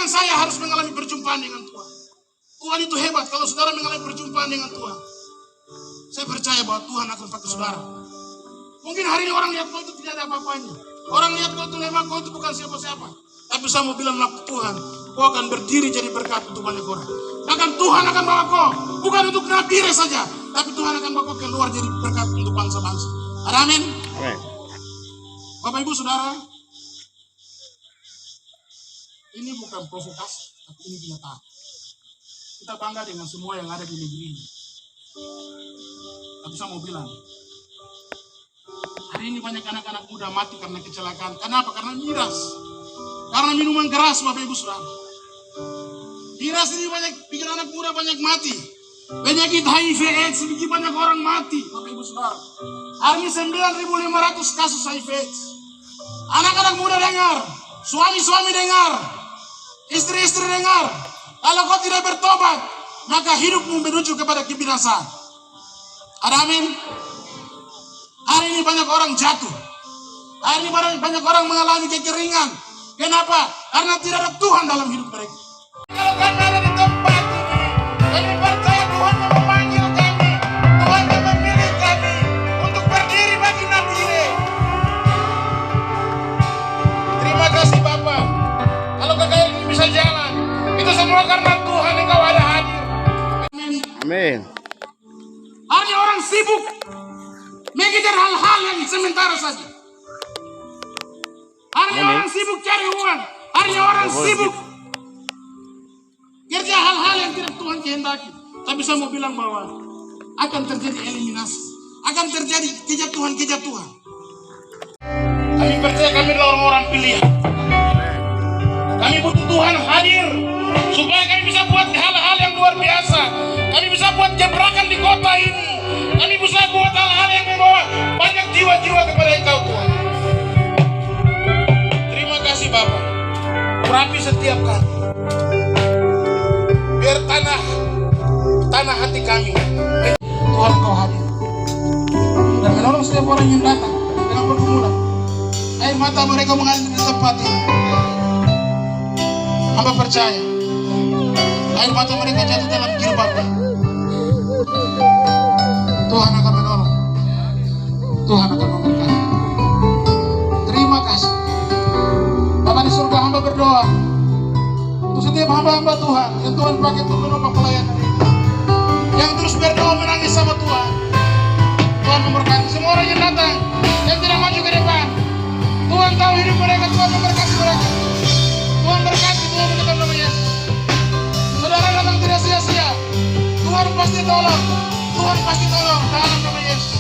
dengan saya harus mengalami perjumpaan dengan Tuhan. Tuhan itu hebat kalau saudara mengalami perjumpaan dengan Tuhan. Saya percaya bahwa Tuhan akan pakai saudara. Mungkin hari ini orang lihat kau itu tidak ada apa-apanya. Orang lihat kau itu lemah, kau itu bukan siapa-siapa. Tapi saya mau bilang Tuhan, kau akan berdiri jadi berkat untuk banyak orang. Bahkan Tuhan akan bawa kau, bukan untuk nabire saja, tapi Tuhan akan bawa kau keluar jadi berkat untuk bangsa-bangsa. Ada amin? Bapak Ibu Saudara, ini bukan provokasi, tapi ini kenyataan. Kita bangga dengan semua yang ada di negeri ini. Tapi saya mau bilang, hari ini banyak anak-anak muda mati karena kecelakaan. Kenapa? Karena miras. Karena minuman keras, Bapak Ibu Saudara. Miras ini banyak bikin anak muda banyak mati. Penyakit HIV AIDS bikin banyak orang mati, Bapak Ibu Saudara. Hari ini 9.500 kasus HIV AIDS. Anak-anak muda dengar, suami-suami dengar, istri-istri dengar. Kalau kau tidak bertobat, maka hidupmu menuju kepada kebinasaan. Ada amin? Hari ini banyak orang jatuh. Hari ini banyak orang mengalami kekeringan. Kenapa? Karena tidak ada Tuhan dalam hidup mereka. Kalau kami ada di tempat ini, kami percaya Tuhan yang memanggil kami. Tuhan yang memilih kami untuk berdiri bagi Nabire. Terima kasih Bapak. Kalau KKR ini bisa jalan, itu semua karena Tuhan Engkau ada hadir. Amin. Amin. Hari ini orang sibuk mengejar hal-hal yang sementara saja. Hari ini orang sibuk cari uang. Hari ini orang sibuk kerja hal-hal yang tidak Tuhan kehendaki. Tapi saya mau bilang bahwa akan terjadi eliminasi, akan terjadi kejatuhan-kejatuhan. Kami percaya kami adalah orang-orang pilihan. Kami butuh Tuhan hadir supaya kami bisa buat hal-hal yang luar biasa. Kami bisa buat gebrakan di kota ini. Kami bisa buat hal-hal yang membawa banyak jiwa-jiwa kepada Engkau Tuhan. Terima kasih Bapak. Urapi setiap kami. Biar tanah hati kami Tuhan Kau hadir dan menolong setiap orang yang datang dengan pergumulan. Air mata mereka mengalir di tempat ini. Hamba percaya air mata mereka jatuh dalam jilbab. Tuhan akan menolong. Tuhan akan memberkati. Terima kasih Bapa di surga. Hamba berdoa untuk setiap hamba-hamba Tuhan yang Tuhan pakai untuk menopang pelayanan ini, yang terus berdoa menangis sama Tuhan. Tuhan memberkati semua orang yang datang, yang tidak maju ke depan. Tuhan tahu hidup mereka, Tuhan memberkati mereka. Tuhan berkati, Tuhan dalam nama Yesus. Saudara datang tidak sia-sia. Tuhan pasti tolong. Tuhan pasti tolong dalam nama Yesus.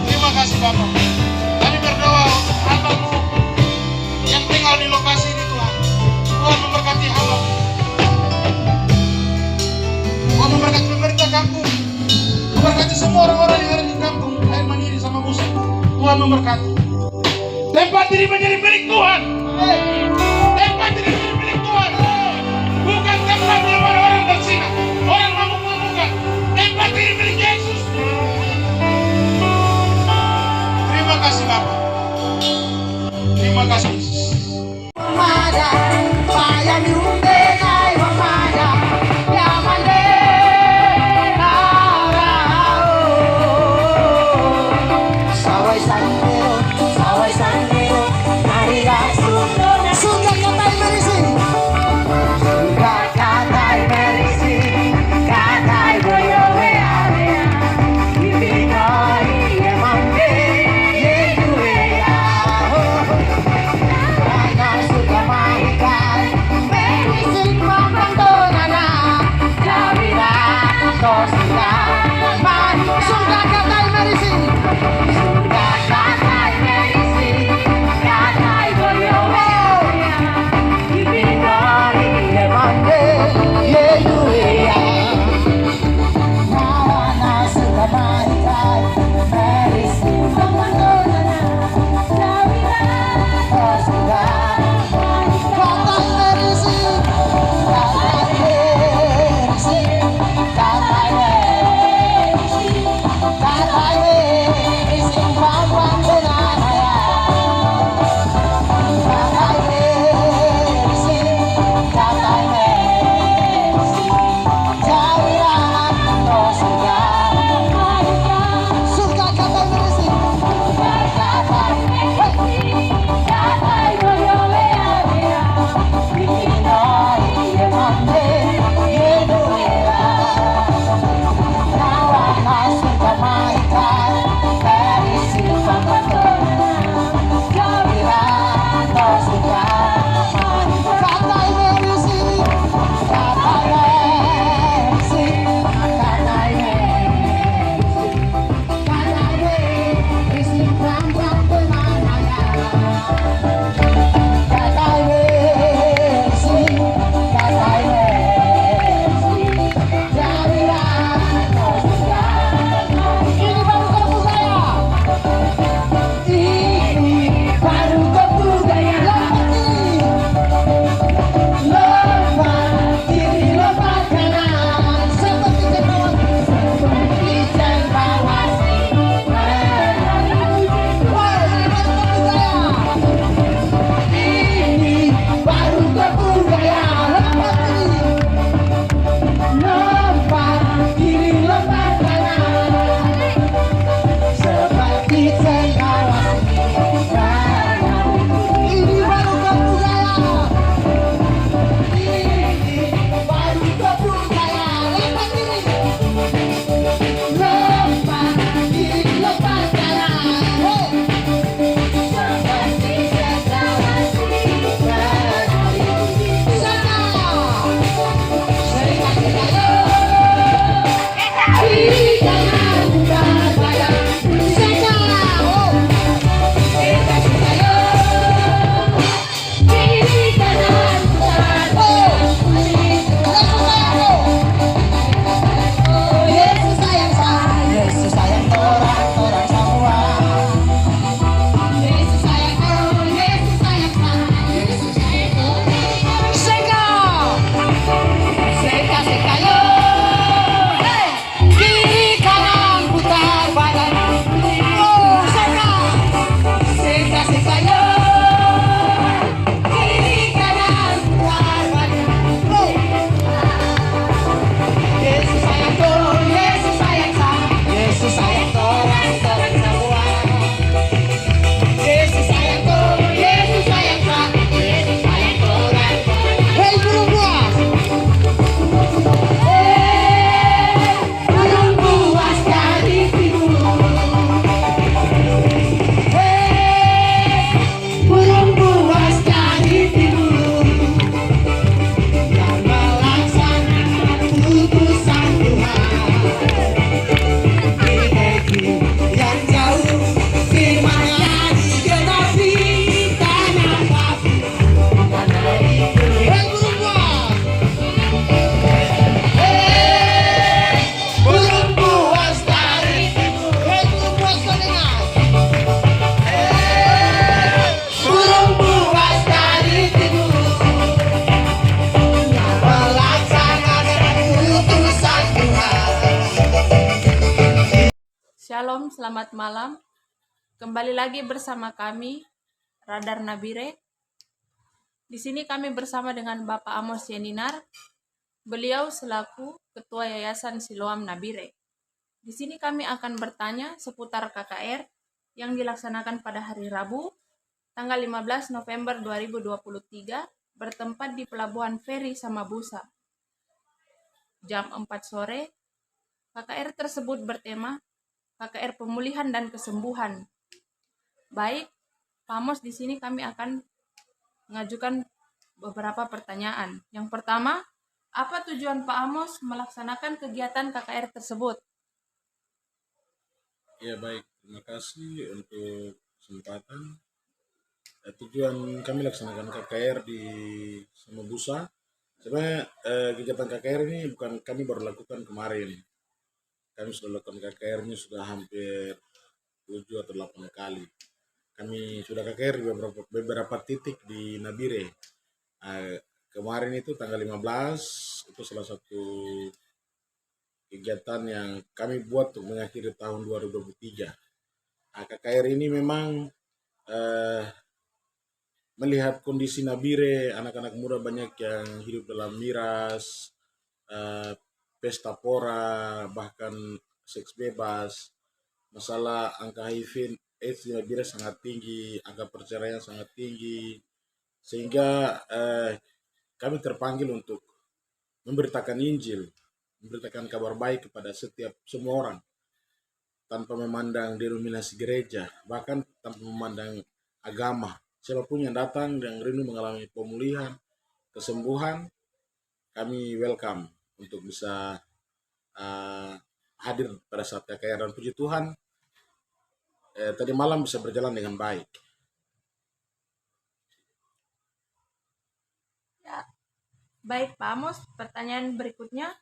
Terima kasih Bapak. Kami berdoa untuk hamba-Mu yang tinggal di lokasi ini Tuhan. Tuhan memberkati hamba. Tuhan memberkati pemerintah kampung. Memberkati semua orang-orang yang ada di kampung Air Mandiri sama Musuh. Tuhan memberkati. Tempat diri menjadi milik Tuhan. Tempat diri menjadi milik Tuhan. Bukan tempat di mana orang berzina, orang mabuk-mabukan. Tempat diri milik Yesus. Terima kasih Bapak. Terima kasih Yesus. Shalom, selamat malam. Kembali lagi bersama kami, Radar Nabire. Di sini kami bersama dengan Bapak Amos Yeninar. Beliau selaku Ketua Yayasan Siloam Nabire. Di sini kami akan bertanya seputar KKR yang dilaksanakan pada hari Rabu, tanggal 15 November 2023, bertempat di Pelabuhan Feri Samabusa. Jam 4 sore, KKR tersebut bertema KKR Pemulihan dan Kesembuhan. Baik, Pak Amos, di sini kami akan mengajukan beberapa pertanyaan. Yang pertama, apa tujuan Pak Amos melaksanakan kegiatan KKR tersebut? Ya baik, terima kasih untuk kesempatan. Tujuan kami laksanakan KKR di Samabusa. Sebenarnya kegiatan KKR ini bukan kami baru lakukan kemarin. Kami sudah lakukan KKR ini sudah hampir 7 atau 8 kali. Kami sudah KKR di beberapa titik di Nabire. Kemarin itu tanggal 15 itu salah satu kegiatan yang kami buat untuk mengakhiri tahun 2023. KKR ini memang melihat kondisi Nabire, anak-anak muda banyak yang hidup dalam miras, pesta pora, bahkan seks bebas, masalah angka HIV AIDS di Nabire sangat tinggi, angka perceraian sangat tinggi, sehingga kami terpanggil untuk memberitakan Injil, memberitakan kabar baik kepada semua orang, tanpa memandang denominasi gereja, bahkan tanpa memandang agama. Siapapun yang datang yang rindu mengalami pemulihan, kesembuhan, kami welcome untuk bisa hadir pada saat KKR. Dan puji Tuhan, tadi malam bisa berjalan dengan baik. Ya, baik Pak Amos, pertanyaan berikutnya,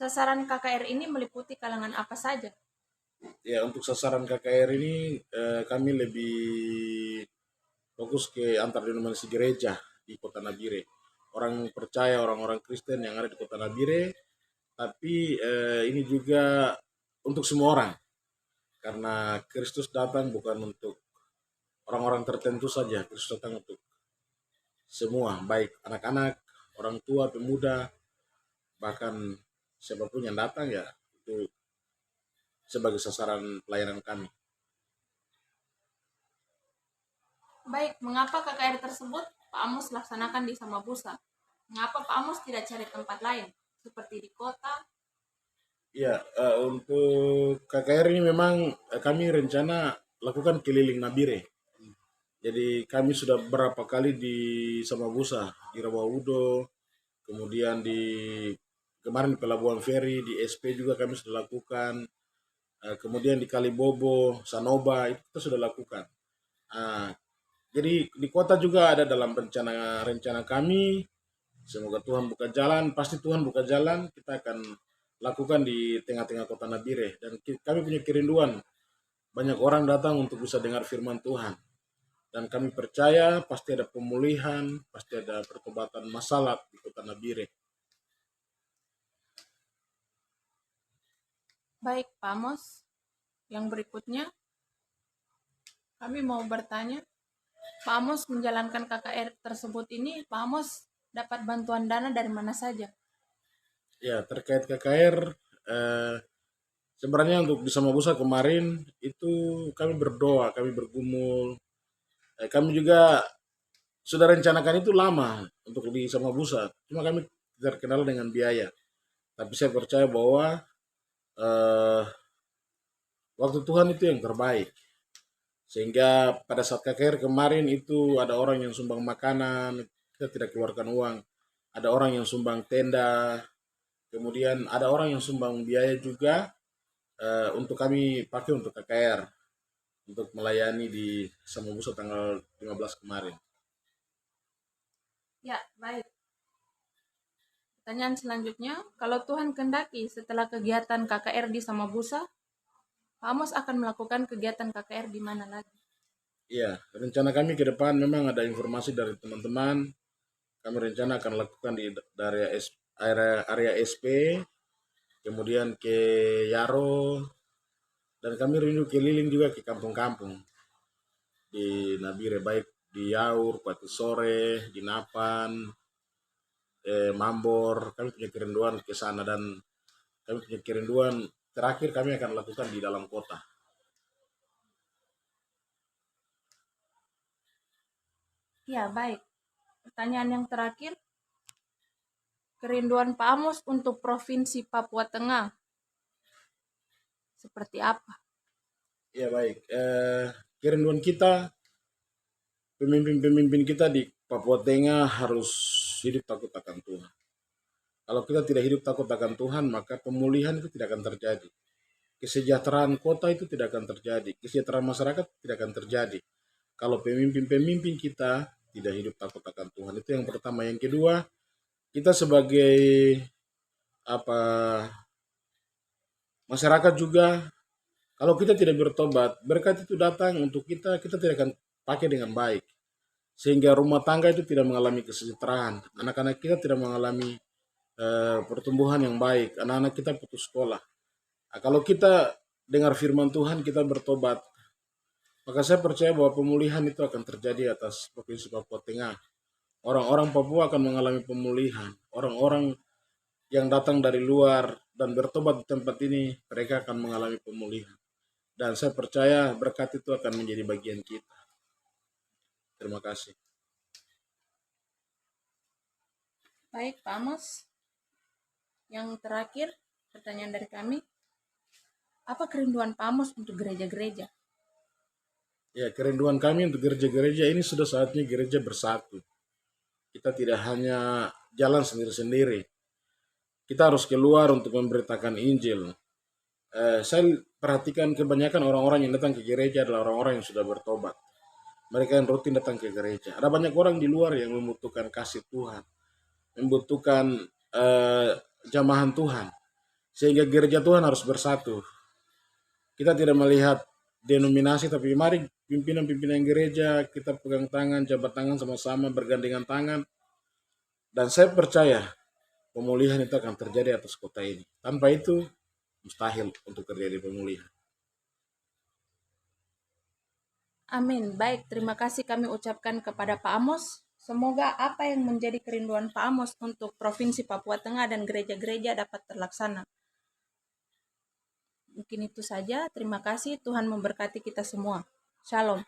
sasaran KKR ini meliputi kalangan apa saja? Ya, untuk sasaran KKR ini kami lebih fokus ke antar denominasi gereja di Kota Nabire. Orang percaya, orang-orang Kristen yang ada di Kota Nabire, tapi ini juga untuk semua orang. Karena Kristus datang bukan untuk orang-orang tertentu saja, Kristus datang untuk semua, baik anak-anak, orang tua, pemuda, bahkan siapapun yang datang ya itu sebagai sasaran pelayanan kami. Baik, mengapa KKR tersebut Pak Amos laksanakan di Samabusa? Mengapa Pak Amos tidak cari tempat lain, seperti di kota? Ya, untuk KKR ini memang kami rencana lakukan keliling Nabire. Jadi kami sudah berapa kali di Samabusa, di Rawaudo, kemudian kemarin di Pelabuhan Feri, di SP juga kami sudah lakukan, kemudian di Kalibobo, Sanoba itu kita sudah lakukan. Jadi di kota juga ada dalam rencana kami. Semoga Tuhan buka jalan, pasti Tuhan buka jalan, kita akan lakukan di tengah-tengah kota Nabire. Dan kami punya kerinduan, banyak orang datang untuk bisa dengar firman Tuhan. Dan kami percaya pasti ada pemulihan, pasti ada pertobatan masalah di kota Nabire. Baik Pak Amos, yang berikutnya kami mau bertanya, Pak Amos menjalankan KKR tersebut ini, Pak Amos dapat bantuan dana dari mana saja? Ya, terkait KKR, sebenarnya untuk di Samabusa kemarin itu kami berdoa, kami bergumul, kami juga sudah rencanakan itu lama untuk di Samabusa. Cuma kami terkenal dengan biaya. Tapi saya percaya bahwa waktu Tuhan itu yang terbaik. Sehingga pada saat KKR kemarin itu ada orang yang sumbang makanan, kita tidak keluarkan uang. Ada orang yang sumbang tenda, kemudian ada orang yang sumbang biaya juga untuk kami pakai untuk KKR, untuk melayani di Samabusa tanggal 15 kemarin. Ya, baik. Pertanyaan selanjutnya, kalau Tuhan kehendaki setelah kegiatan KKR di Samabusa, Pak Amos akan melakukan kegiatan KKR di mana lagi? Iya, rencana kami ke depan memang ada informasi dari teman-teman. Kami rencana akan lakukan dari area SP, kemudian ke Yaro, Dan kami rindu keliling juga ke kampung-kampung di Nabire, baik di Yaur, Pati Sore, di Napan, Mambor. Kami punya kerinduan ke sana, dan kami punya kerinduan terakhir kami akan lakukan di dalam kota. Ya, baik. Pertanyaan yang terakhir, kerinduan Pak Amos untuk Provinsi Papua Tengah seperti apa? Ya baik, kerinduan kita, pemimpin-pemimpin kita di Papua Tengah harus hidup takut akan Tuhan. Kalau kita tidak hidup takut akan Tuhan, maka pemulihan itu tidak akan terjadi. Kesejahteraan kota itu tidak akan terjadi. Kesejahteraan masyarakat tidak akan terjadi. Kalau pemimpin-pemimpin kita tidak hidup takut akan Tuhan. Itu yang pertama. Yang kedua, kita sebagai apa masyarakat juga, kalau kita tidak bertobat, berkat itu datang untuk kita, kita tidak akan pakai dengan baik. Sehingga rumah tangga itu tidak mengalami kesejahteraan. Anak-anak kita tidak mengalami pertumbuhan yang baik. Anak-anak kita putus sekolah. Nah, kalau kita dengar firman Tuhan, kita bertobat, maka saya percaya bahwa pemulihan itu akan terjadi atas Provinsi Papua Tengah. Orang-orang Papua akan mengalami pemulihan. Orang-orang yang datang dari luar dan bertobat di tempat ini, mereka akan mengalami pemulihan. Dan saya percaya berkat itu akan menjadi bagian kita. Terima kasih. Baik, Pak Amos. Yang terakhir, pertanyaan dari kami, apa kerinduan Pak Amos untuk gereja-gereja? Ya, kerinduan kami untuk gereja-gereja ini sudah saatnya gereja bersatu. Kita tidak hanya jalan sendiri-sendiri. Kita harus keluar untuk memberitakan Injil. Saya perhatikan kebanyakan orang-orang yang datang ke gereja adalah orang-orang yang sudah bertobat. Mereka yang rutin datang ke gereja. Ada banyak orang di luar yang membutuhkan kasih Tuhan, membutuhkan jamahan Tuhan. Sehingga gereja Tuhan harus bersatu. Kita tidak melihat denominasi, tapi mari pimpinan-pimpinan gereja kita pegang tangan, jabat tangan sama-sama, bergandengan tangan. Dan saya percaya pemulihan itu akan terjadi atas kota ini. Tanpa itu mustahil untuk terjadi pemulihan. Amin. Baik, terima kasih kami ucapkan kepada Pak Amos. Semoga apa yang menjadi kerinduan Pak Amos untuk Provinsi Papua Tengah dan gereja-gereja dapat terlaksana. Mungkin itu saja. Terima kasih. Tuhan memberkati kita semua. Shalom.